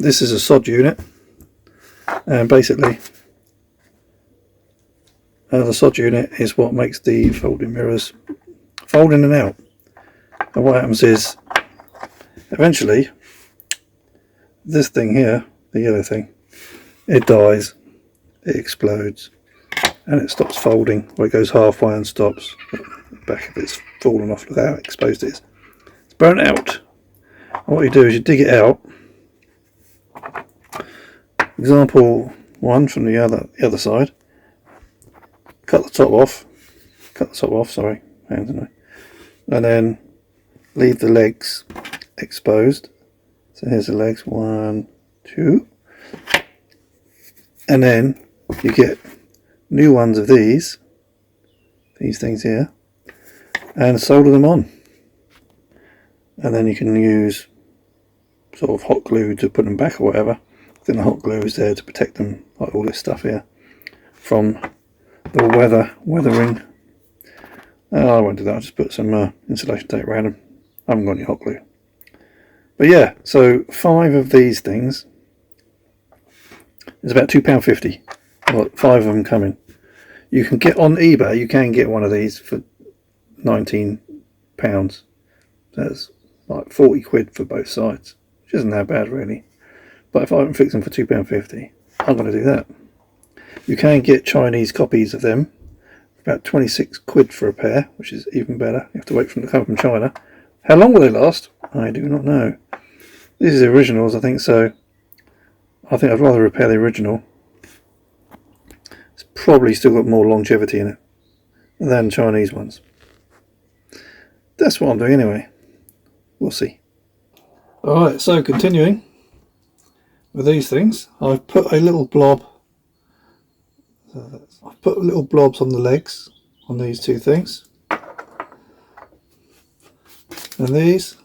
this is a sod unit, and basically the sod unit is what makes the folding mirrors fold in and out. And what happens is, eventually, this thing here, the yellow thing, it dies, it explodes, and it stops folding, or it goes halfway and stops. The back of it's fallen off, look how exposed it is. It's burnt out. And what you do is you dig it out. Example 1 from the other side. Cut the top off, sorry, and then leave the legs exposed. So here's the legs, 1, 2, and then you get new ones of these things here, and solder them on, and then you can use sort of hot glue to put them back or whatever. I think the hot glue is there to protect them, like all this stuff here, from the weathering. I won't do that, I'll just put some insulation tape around them. I haven't got any hot glue. But yeah, so 5 of these things is about £2.50. Well, 5 of them coming. You can get on eBay, you can get one of these for £19. That's like 40 quid for both sides, which isn't that bad really. But if I can fix them for £2.50, I'm going to do that. You can get Chinese copies of them, about 26 quid for a pair, which is even better. You have to wait for them to come from China. How long will they last? I do not know. These are the originals, I think, so I think I'd rather repair the original. It's probably still got more longevity in it than Chinese ones. That's what I'm doing anyway. We'll see. Alright, so continuing with these things, I've put a little blob. I've put little blobs on the legs on these 2 things, and these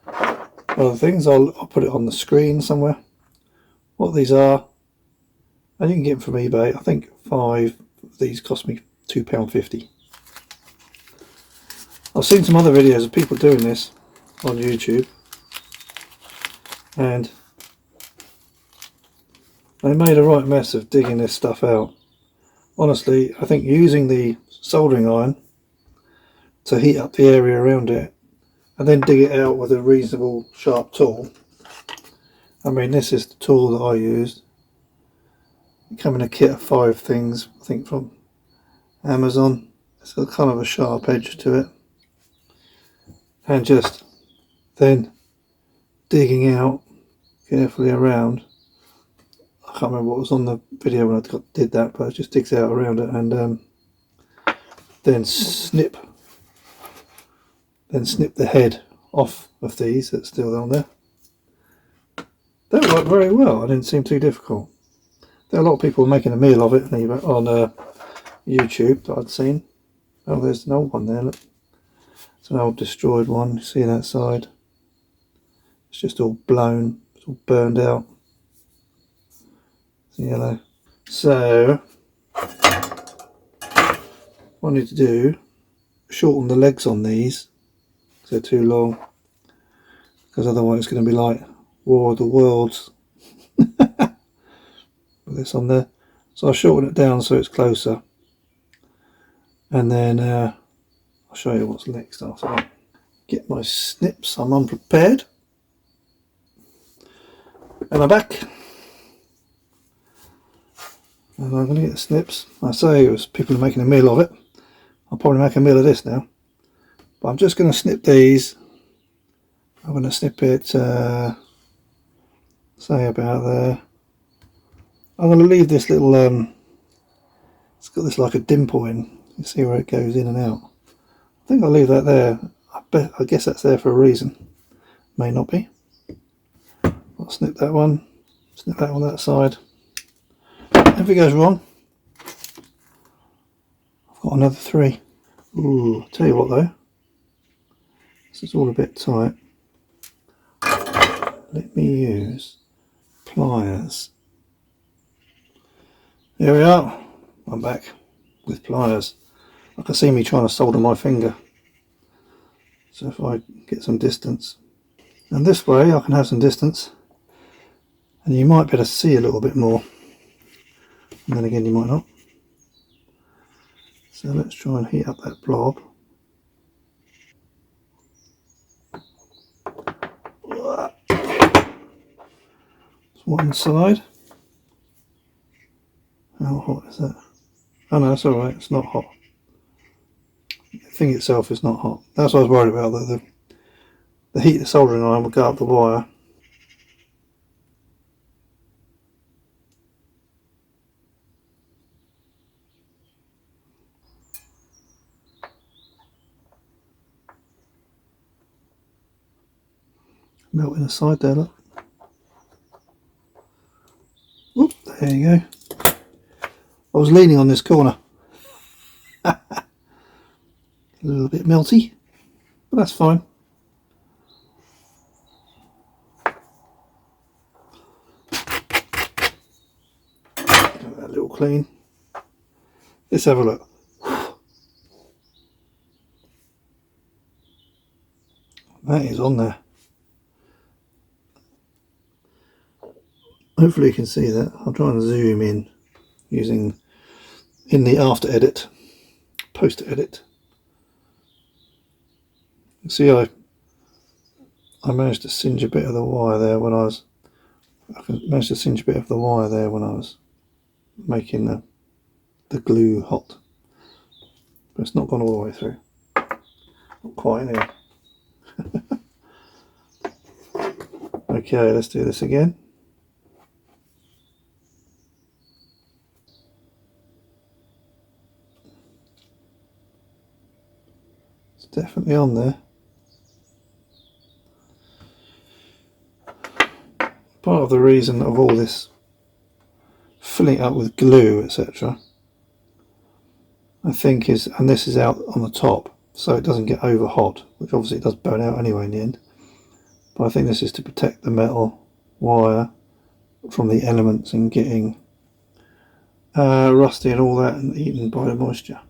other things I'll put it on the screen somewhere. What these are, and you can get them from eBay. I think 5 of these cost me £2.50. I've seen some other videos of people doing this on YouTube, and they made a right mess of digging this stuff out. Honestly, I think using the soldering iron to heat up the area around it and then dig it out with a reasonable sharp tool. I mean, this is the tool that I used. It came in a kit of 5 things, I think from Amazon. It's got kind of a sharp edge to it. And just then digging out carefully around. I can't remember what was on the video when I did that, but it just digs out around it, and then snip the head off of these that's still on there. That worked very well. It didn't seem too difficult. There are a lot of people making a meal of it on YouTube that I'd seen. Oh, there's an old one there, look. It's an old destroyed one. You see that side? It's just all blown, it's all burned out. It's yellow. So what I need to do, shorten the legs on these because they're too long, because otherwise it's going to be like War of the Worlds with this on there. So I'll shorten it down so it's closer, and then I'll show you what's next after that. Get my snips, I'm unprepared, and I'm back. And I'm going to get the snips. I say it was people are making a meal of it. I'll probably make a meal of this now. But I'm just going to snip these. I'm going to snip it, say about there. I'm going to leave this little, it's got this like a dimple in. You see where it goes in and out. I think I'll leave that there. I guess that's there for a reason. May not be. I'll snip that one that side. If it goes wrong, I've got another 3. Ooh, tell you what though, this is all a bit tight. Let me use pliers. Here we are. I'm back with pliers. I can see me trying to solder my finger. So if I get some distance, and this way I can have some distance, and you might be able to see a little bit more, and then again you might not. So let's try and heat up that blob. It's one side. How hot is that? Oh no, it's alright, it's not hot. The thing itself is not hot. That's what I was worried about, that the heat of the soldering iron would go up the wire. Melting aside there, look. Oop, there you go. I was leaning on this corner. A little bit melty, but that's fine. Give that a little clean. Let's have a look. That is on there. Hopefully you can see that. I'll try and zoom in using in the after edit, post edit. See, I managed to singe a bit of the wire there when I was making the glue hot, but it's not gone all the way through. Not quite anyway. Okay, let's do this again. It's definitely on there. Part of the reason of all this filling it up with glue, etc., I think is, and this is out on the top so it doesn't get over hot, which obviously it does burn out anyway in the end, but I think this is to protect the metal wire from the elements and getting rusty and all that and eaten by the moisture.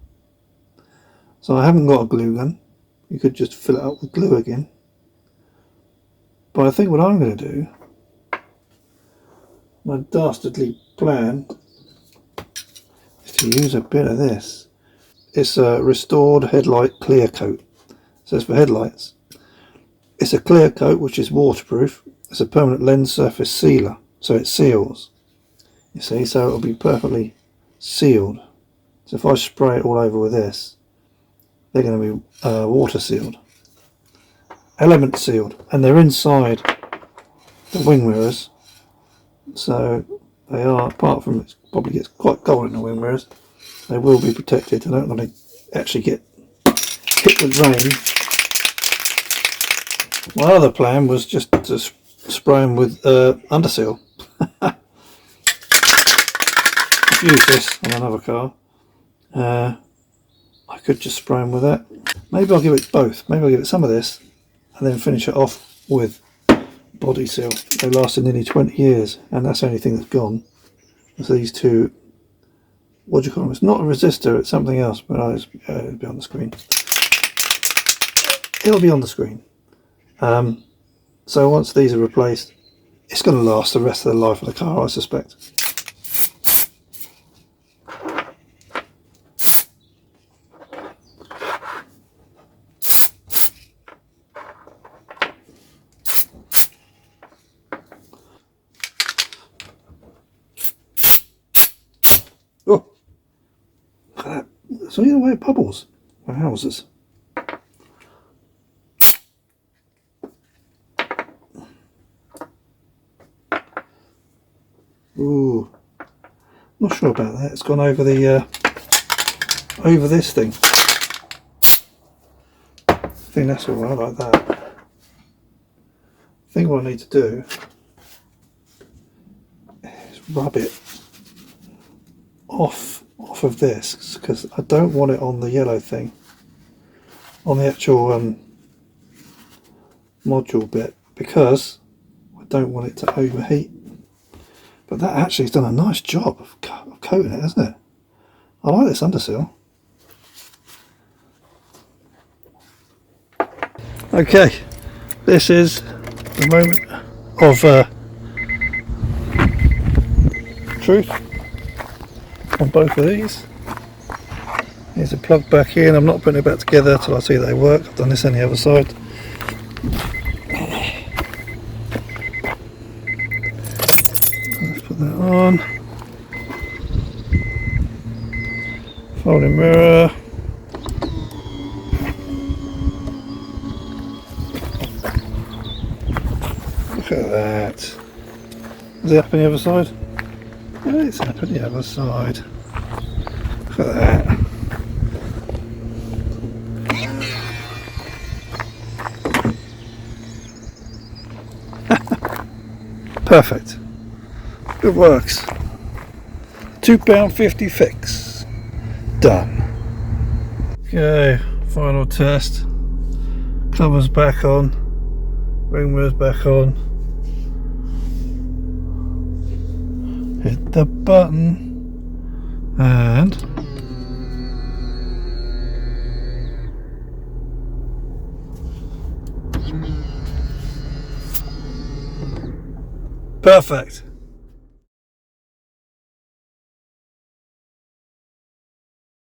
So I haven't got a glue gun. You could just fill it up with glue again, but I think what I'm going to do, my dastardly plan, is to use a bit of this. It's a restored headlight clear coat. So it's for headlights. It's a clear coat which is waterproof. It's a permanent lens surface sealer, so it seals. You see, so it'll be perfectly sealed. So if I spray it all over with this, they're going to be water sealed, element sealed, and they're inside the wing mirrors. So they are, apart from it probably gets quite cold in the wing mirrors, they will be protected. They don't want to actually get hit with rain. My other plan was just to spray them with underseal. I've used this on another car. I could just spray them with that. Maybe I'll give it both. Maybe I'll give it some of this and then finish it off with body seal. They lasted nearly 20 years, and that's the only thing that's gone. So these two, what do you call them? It's not a resistor, it's something else, but it'll be on the screen. It'll be on the screen. So once these are replaced, it's going to last the rest of the life of the car, I suspect. Oh, look at that. So the way it bubbles. My houses. Ooh, not sure about that. It's gone over the over this thing. I think that's all right, like that. I think what I need to do is rub it off of this, because I don't want it on the yellow thing, on the actual module bit, because I don't want it to overheat. But that actually has done a nice job of coating it, hasn't it? I like this underseal. Okay, this is the moment of truth, on both of these. Here's a plug back in. I'm not putting it back together till I see they work. I've done this on the other side. Let's put that on. Folding mirror. Look at that. Is it up on the other side? Yeah, it's up on the other side. Look at that. Perfect. It works. £2.50 fix. Done. Okay, final test. Covers back on. Ring mirrors back on. Hit the button and perfect.